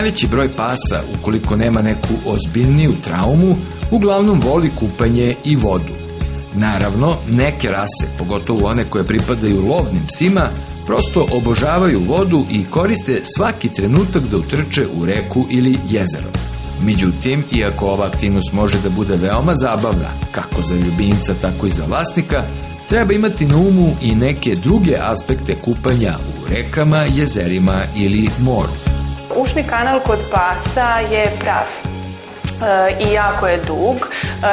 Najveći broj pasa, ukoliko nema neku ozbiljniju traumu, uglavnom voli kupanje i vodu. Naravno, neke rase, pogotovo one koje pripadaju lovnim psima, prosto obožavaju vodu i koriste svaki trenutak da utrče u reku ili jezero. Međutim, iako ova aktivnost može da bude veoma zabavna, kako za ljubimca, tako i za vlasnika, treba imati na umu i neke druge aspekte kupanja u rekama, jezerima ili moru. Ušni kanal kod pasa je prav i jako je dug,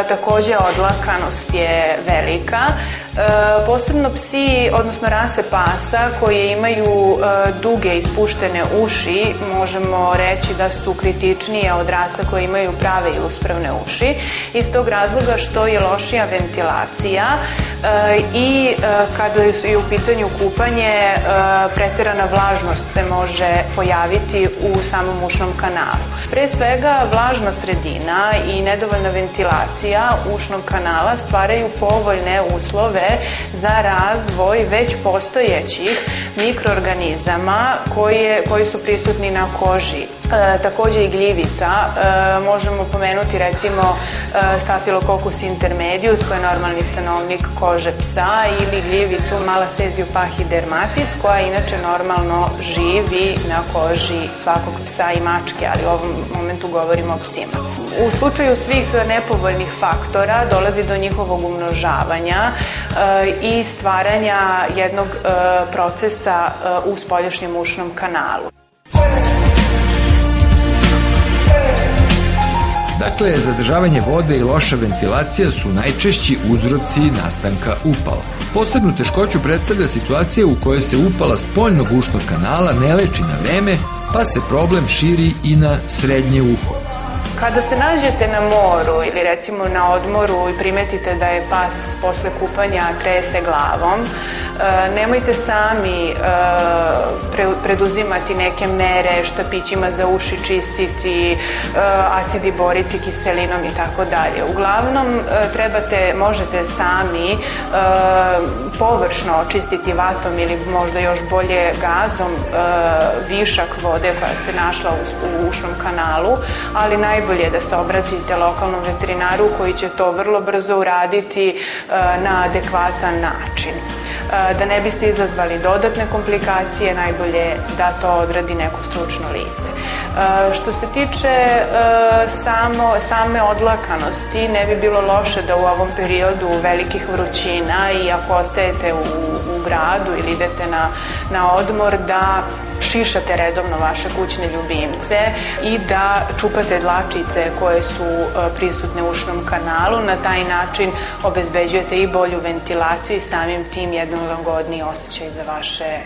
takođe odlakanost je velika. Posebno psi, odnosno rase pasa koje imaju duge ispuštene uši, možemo reći da su kritičnije od rasa koje imaju prave i uspravne uši, iz tog razloga što je lošija ventilacija i kada je u pitanju kupanje, preterana vlažnost se može pojaviti u samom ušnom kanalu. Pre svega, vlažna sredina i nedovoljna ventilacija ušnog kanala stvaraju povoljne uslove za razvoj već postojećih mikroorganizama koji su prisutni na koži. Takođe i gljivica, možemo pomenuti recimo Staphylococcus intermedius koja je normalni stanovnik kože psa ili gljivicu Malasseziju pachydermatis koja inače normalno živi na koži svakog psa i mačke, ali u ovom momentu govorimo o psima. U slučaju svih nepovoljnih faktora dolazi do njihovog umnožavanja i stvaranja jednog procesa u spoljašnjem ušnom kanalu. Dakle, zadržavanje vode i loša ventilacija su najčešći uzroci nastanka upala. Posebnu teškoću predstavlja situacija u kojoj se upala spoljnog ušnog kanala ne leči na vreme, pa se problem širi i na srednje uho. Kada se nađete na moru ili recimo na odmoru i primetite da je pas posle kupanja trese glavom, nemojte sami preduzimati neke mere, štapićima za uši čistiti, acidi boriti kiselinom i tako dalje. Uglavnom, možete sami površno očistiti vatom ili možda još bolje gazom višak vode koja se našla u ušnom kanalu, ali najbolje je da se obratite lokalnom veterinaru koji će to vrlo brzo uraditi na adekvatan način. Da ne biste izazvali dodatne komplikacije, najbolje da to odradi neko stručno lice. Što se tiče same odlakanosti, ne bi bilo loše da u ovom periodu velikih vrućina i ako ostajete u gradu ili idete na odmor, da šišate redovno vaše kućne ljubimce i da čupate dlačice koje su prisutne u ušnom kanalu. Na taj način obezbeđujete i bolju ventilaciju i samim tim jedan lagodniji osjećaj za vaše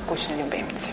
kućne ljubimce.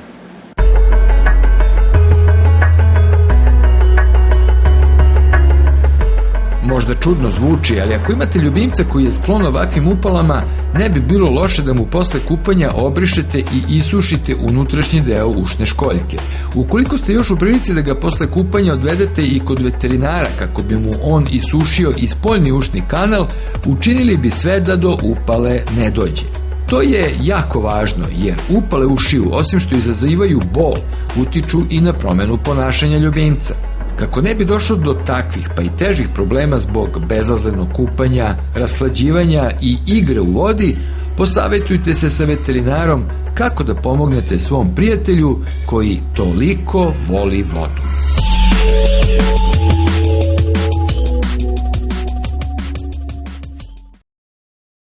Možda čudno zvuči, ali ako imate ljubimca koji je sklon ovakvim upalama, ne bi bilo loše da mu posle kupanja obrišete i isušite unutrašnji deo ušne školjke. Ukoliko ste još u prilici da ga posle kupanja odvedete i kod veterinara kako bi mu on isušio i spoljni ušni kanal, učinili bi sve da do upale ne dođe. To je jako važno jer upale ušiju, osim što izazivaju bol, utiču i na promenu ponašanja ljubimca. Kako ne bi došlo do takvih pa i težih problema zbog bezazlenog kupanja, rashlađivanja i igre u vodi, posavetujte se sa veterinarom kako da pomognete svom prijatelju koji toliko voli vodu.